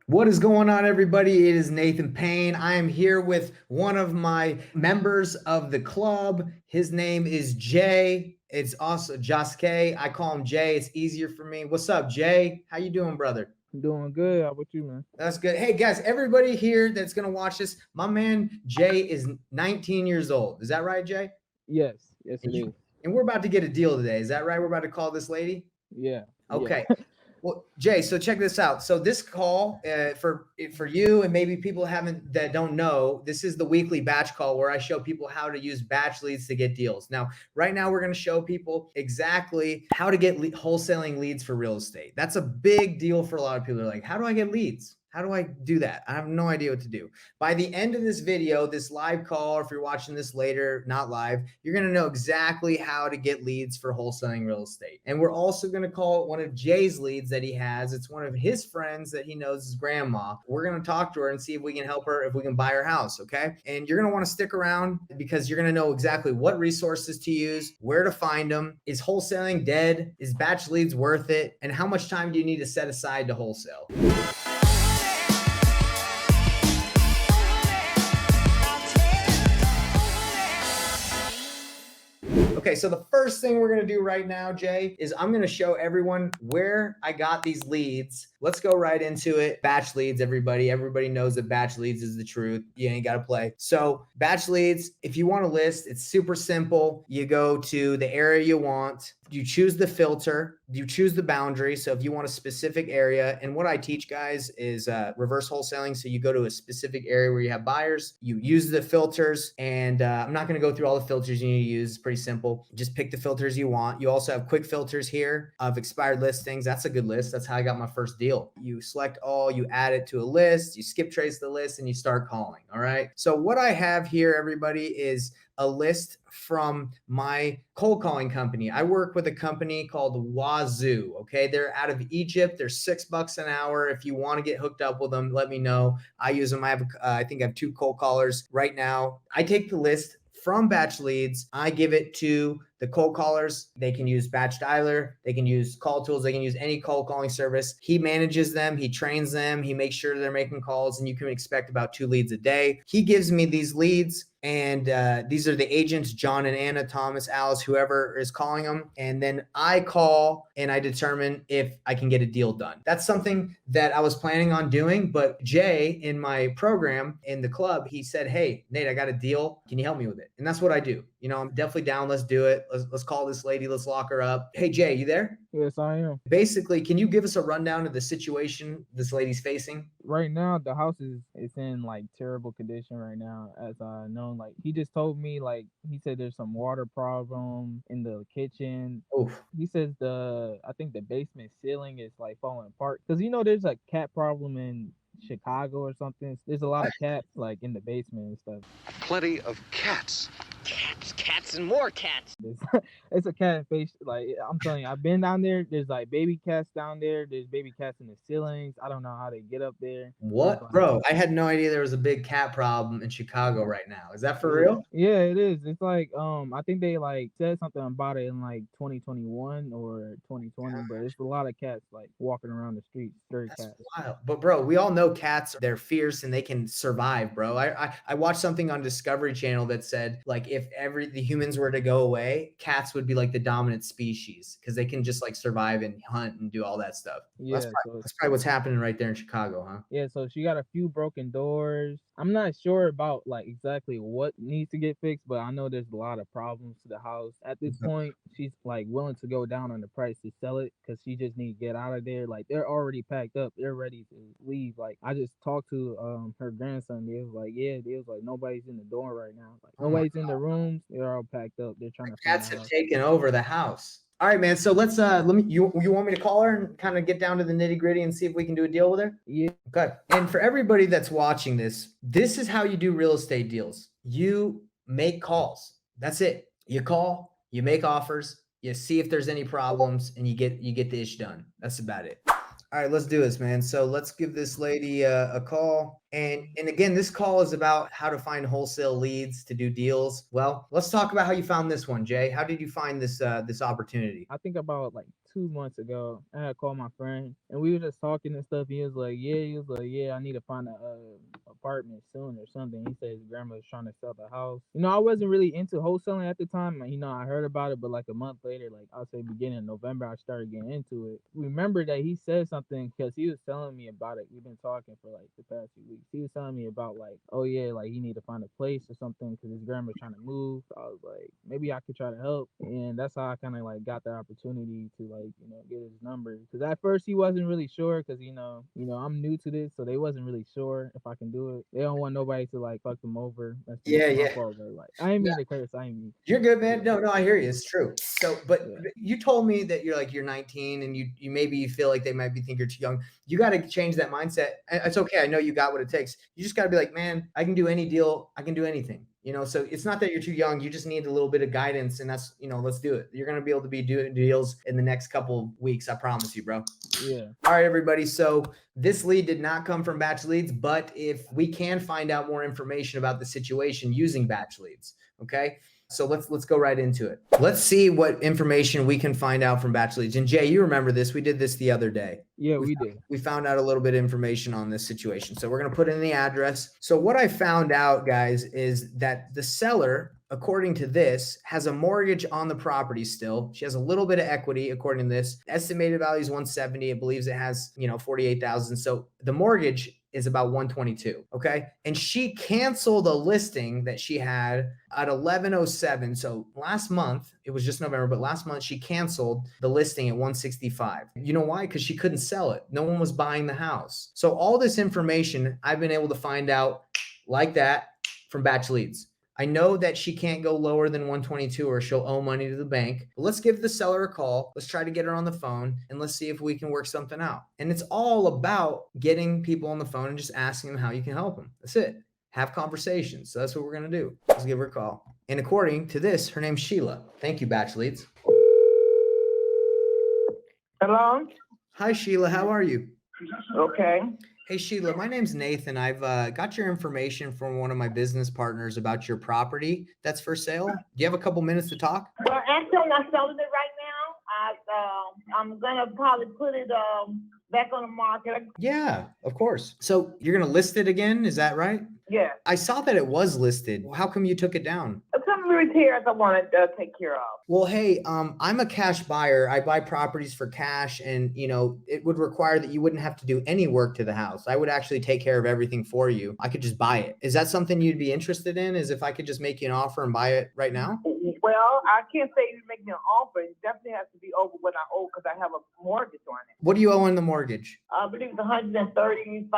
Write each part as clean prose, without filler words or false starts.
What is going on, everybody? It is Nathan Payne. I am here with one of my members of the club. His name is Jay. It's also Joske. I call him Jay. It's easier for me. What's up, Jay? How you doing, brother? Doing good. How about you, man? That's good. Hey, guys, everybody here that's going to watch this, my man Jay is 19 years old. Is that right, Jay? Yes, yes, And, it you, is. and we're about to get a deal today. Is that right? We're about to call this lady? Yeah, yeah. Okay. Well, Jay, so check this out. So this call for you and maybe people haven't that don't know, this is the weekly batch call where I show people how to use batch leads to get deals. Now, right now we're going to show people exactly how to get wholesaling leads for real estate. That's a big deal for a lot of people. They're like, how do I get leads? How do I do that? I have no idea what to do. By the end of this video, this live call, or if you're watching this later, not live, you're going to know exactly how to get leads for wholesaling real estate. And we're also going to call one of Jay's leads that he has. It's one of his friends that he knows, his grandma. We're going to talk to her and see if we can help her, if we can buy her house. Okay. And you're going to want to stick around because you're going to know exactly what resources to use, where to find them. Is wholesaling dead? Is batch leads worth it? And how much time do you need to set aside to wholesale? Okay, so the first thing we're gonna do right now, Jay, is I'm gonna show everyone where I got these leads. Let's go right into it. Batch leads, everybody. Everybody knows that batch leads is the truth. You ain't gotta play. So batch leads, if you want a list, it's super simple. You go to the area you want. You choose the filter, you choose the boundary. So if you want a specific area, and what I teach guys is reverse wholesaling. So you go to a specific area where you have buyers, you use the filters, and I'm not going to go through all the filters you need to use. It's pretty simple. Just pick the filters you want. You also have quick filters here of expired listings. That's a good list. That's how I got my first deal. You select all, you add it to a list, you skip trace the list, and you start calling. All right. So what I have here, everybody, is a list from my cold calling company. I work with a company called Wazoo. Okay. They're out of Egypt. They're $6 an hour. If you want to get hooked up with them, let me know. I use them. I think I have 2 cold callers right now. I take the list from batch leads. I give it to the cold callers. They can use batch dialer. They can use call tools. They can use any cold calling service. He manages them. He trains them. He makes sure they're making calls, and you can expect about 2 leads a day. He gives me these leads, and these are the agents, John and Anna, Thomas, Alice, whoever is calling them. And then I call and I determine if I can get a deal done. That's something that I was planning on doing. But Jay, in my program in the club, he said, hey, Nate, I got a deal. Can you help me with it? And that's what I do. You know, I'm definitely down. Let's do it. Let's call this lady. Let's lock her up. Hey, Jay, you there? Yes, I am. Basically, can you give us a rundown of the situation this lady's facing? Right now, the house is in like terrible condition right now. As I know, like he just told me, like he said there's some water problem in the kitchen. Oof. He says I think the basement ceiling is like falling apart because there's a cat problem in Chicago or something. There's a lot of cats like in the basement and stuff. Plenty of cats. Cats, and more cats. It's, it's a cat face. Like I'm telling you, I've been down there. There's like baby cats down there. There's baby cats in the ceilings. I don't know how they get up there. What? Bro, I had no idea there was a big cat problem in Chicago right now. Is that for real? Yeah, it is. It's like I think they like said something about it in like 2021 or 2020, but it's a lot of cats like walking around the streets, stray That's cats. wild. But bro, we all know cats, they're fierce and they can survive, bro. I watched something on Discovery Channel that said like if the humans were to go away, cats would be like the dominant species because they can just like survive and hunt and do all that stuff. Yeah, That's probably what's happening right there in Chicago, huh? yeah, so she got a few broken doors. I'm not sure about like exactly what needs to get fixed, but I know there's a lot of problems to the house. At this point, she's like willing to go down on the price to sell it because she just need to get out of there. Like they're already packed up, they're ready to leave. Like I just talked to her grandson. They was like, yeah, they was like nobody's in the door right now. Like nobody's in the rooms. They're all packed up. They're trying to find Cats a have house. taken over the house. All right, man. So let's let me you want me to call her and kind of get down to the nitty-gritty and see if we can do a deal with her? Yeah. Okay. And for everybody that's watching this, this is how you do real estate deals. You make calls. That's it. You call, you make offers, you see if there's any problems, and you get the ish done. That's about it. All right, let's do this, man. So let's give this lady a call. And again, this call is about how to find wholesale leads to do deals. Well, let's talk about how you found this one, Jay. How did you find this opportunity? I think about like 2 months ago. I had called my friend and we were just talking and stuff. He was like, yeah, I need to find a apartment soon or something. He said his grandma was trying to sell the house. I wasn't really into wholesaling at the time. I heard about it, but like a month later, like I'll say beginning of November, I started getting into it. Remember that he said something because he was telling me about it. We've been talking for like the past few weeks. He was telling me about like, oh yeah, like he need to find a place or something because his grandma's trying to move. So I was like, maybe I could try to help, and that's how I kind of like got the opportunity to like get his number. Because at first he wasn't really sure because I'm new to this, so they wasn't really sure if I can do it. They don't want nobody to like fuck them over. That's Yeah, my yeah. fault. But like I didn't mean to curse. I didn't mean. You're good, man. Yeah. No, I hear you. It's true. So, but Yeah. you told me that you're 19 and you maybe feel like they might be think you're too young. You got to change that mindset. It's okay. I know you got what it takes. You just got to be like, man, I can do any deal. I can do anything. So it's not that you're too young. You just need a little bit of guidance, and that's let's do it. You're gonna be able to be doing deals in the next couple of weeks. I promise you, bro. Yeah. All right, everybody. So this lead did not come from batch leads, but if we can find out more information about the situation using batch leads, okay? So let's go right into it. Let's see what information we can find out from batch leads. And Jay, you remember this? We did this the other day. Yeah, we did. We found out a little bit of information on this situation. So we're going to put in the address. So what I found out, guys, is that the seller, according to this, has a mortgage on the property still. She has a little bit of equity, according to this. Estimated value is 170. It believes it has, 48,000. So the mortgage is about 122. Okay. And she canceled a listing that she had at 1107. So last month, it was just November, but last month she canceled the listing at 165. You know why? Because she couldn't sell it. No one was buying the house. So all this information I've been able to find out like that from batch leads. I know that she can't go lower than 122 or she'll owe money to the bank. But let's give the seller a call. Let's try to get her on the phone and let's see if we can work something out. And it's all about getting people on the phone and just asking them how you can help them. That's it. Have conversations. So that's what we're going to do. Let's give her a call. And according to this, her name's Sheila. Thank you, batch leads. Hello? Hi, Sheila. How are you? Okay. Hey, Sheila, my name's Nathan. I've got your information from one of my business partners about your property that's for sale. Do you have a couple minutes to talk? Well, actually, I'm not selling it right now. I'm gonna probably put it back on the market. Yeah, of course. So you're going to list it again? Is that right? Yeah. I saw that it was listed. How come you took it down? Some repairs I want to take care of. Well, hey, I'm a cash buyer. I buy properties for cash, and it would require that you wouldn't have to do any work to the house. I would actually take care of everything for you. I could just buy it. Is that something you'd be interested in? Is if I could just make you an offer and buy it right now? Well, I can't say you make me an offer. It definitely has to be over what I owe because I have a mortgage on it. What do you owe on the mortgage? I believe it's 135.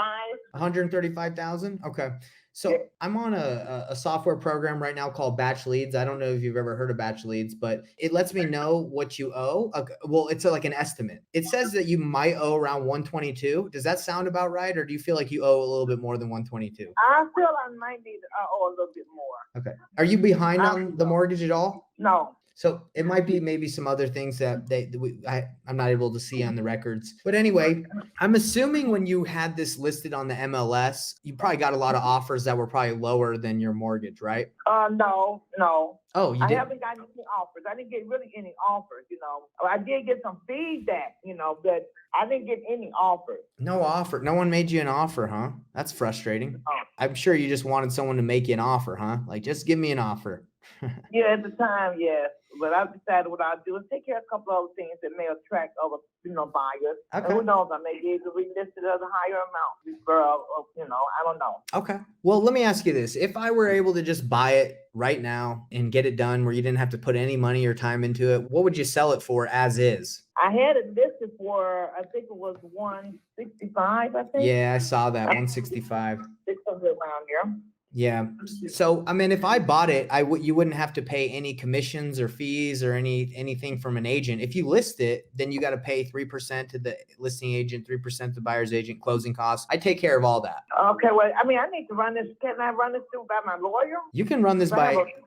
135,000. Okay. So Yeah. I'm on a software program right now called Batch Leads. I don't know if you've ever heard of Batch Leads, but it lets me know what you owe. Okay. Well, it's like an estimate. It says that you might owe around 122. Does that sound about right? Or do you feel like you owe a little bit more than 122? I feel I might need owe a little bit more. Okay. Are you behind on the mortgage at all? No. So it might be maybe some other things that I'm not able to see on the records. But anyway, I'm assuming when you had this listed on the MLS, you probably got a lot of offers that were probably lower than your mortgage, right? No. Oh, you I did? haven't gotten any offers. I didn't get really any offers, I did get some feedback, but I didn't get any offers. No offer. No one made you an offer, huh? That's frustrating. I'm sure you just wanted someone to make you an offer, huh? Like, just give me an offer. Yeah, at the time, yes. But I've decided what I'll do is take care of a couple other things that may attract other, buyers. Okay. And who knows? I may be able to relist it at a higher amount. I don't know. Okay. Well, let me ask you this. If I were able to just buy it right now and get it done where you didn't have to put any money or time into it, what would you sell it for as is? I had it listed for, I think it was 165, I think. Yeah, I saw that. 165. 600 around here. Yeah. So, I mean, if I bought it, you wouldn't have to pay any commissions or fees or anything from an agent. If you list it, then you got to pay 3% to the listing agent, 3% to the buyer's agent, closing costs. I take care of all that. Okay. Well, I need to run this. Can I run this through by my lawyer? You can run this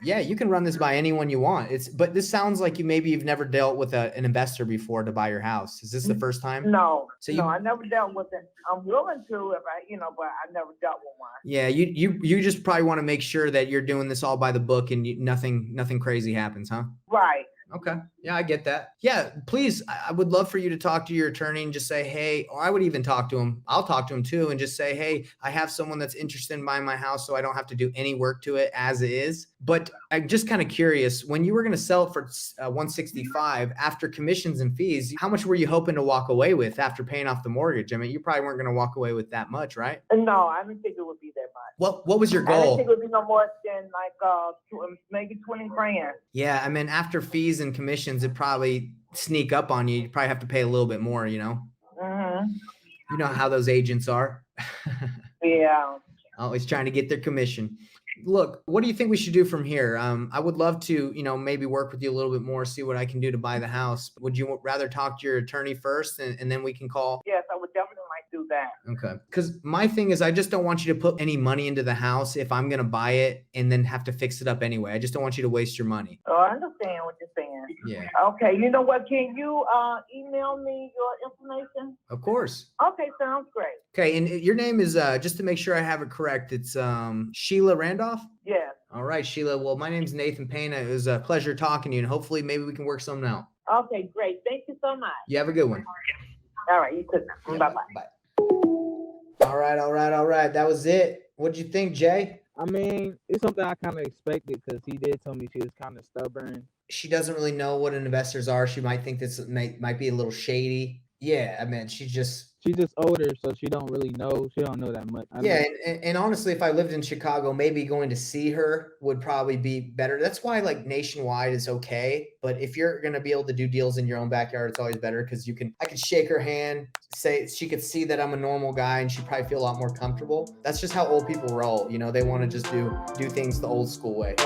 you can run this by anyone you want. But this sounds like you've never dealt with an investor before to buy your house. Is this the first time? No. So I never dealt with it. I'm willing to if but I never dealt with one. Yeah. You just probably want to make sure that you're doing this all by the book and nothing crazy happens, huh? Right. Okay. Yeah, I get that. Yeah, please, I would love for you to talk to your attorney and just say, hey, or I would even talk to him. I'll talk to him too and just say, hey, I have someone that's interested in buying my house, so I don't have to do any work to it as is. But I'm just kind of curious, when you were going to sell it for 165 after commissions and fees, how much were you hoping to walk away with after paying off the mortgage? I mean, you probably weren't going to walk away with that much, right? No, I didn't think it would be that much. What was your I didn't goal? think it would be no more than like maybe 20 grand. Yeah, I mean, after fees and commissions, it probably sneak up on you. You probably have to pay a little bit more, you know? Mm-hmm. You know how those agents are. Yeah. Always trying to get their commission. Look, what do you think we should do from here? I would love to, maybe work with you a little bit more, see what I can do to buy the house. Would you rather talk to your attorney first and then we can call? Yes, I would definitely like to do that. Okay. Because my thing is, I just don't want you to put any money into the house if I'm going to buy it and then have to fix it up anyway. I just don't want you to waste your money. Oh, I understand what you're saying. Yeah. Okay, you know what? Can you email me your information? Of course. Okay, sounds great. Okay. And your name is, just to make sure I have it correct, it's Sheila Randolph? Yes. All right, Sheila. Well, my name's Nathan Payne. It was a pleasure talking to you, and hopefully maybe we can work something out. Okay, great. Thank you so much. You have a good one. All right, you too. Bye-bye. Bye. All right. That was it. What'd you think, Jay? I mean, it's something I kind of expected because he did tell me she was kind of stubborn. She doesn't really know what investors are. She might think this might be a little shady. Yeah, I mean, she's just older, so she don't really know. She don't know that much. Yeah, and honestly, if I lived in Chicago, maybe going to see her would probably be better. That's why like nationwide is okay. But if you're gonna be able to do deals in your own backyard, it's always better because I could shake her hand, say she could see that I'm a normal guy, and she'd probably feel a lot more comfortable. That's just how old people roll. They want to just do things the old school way.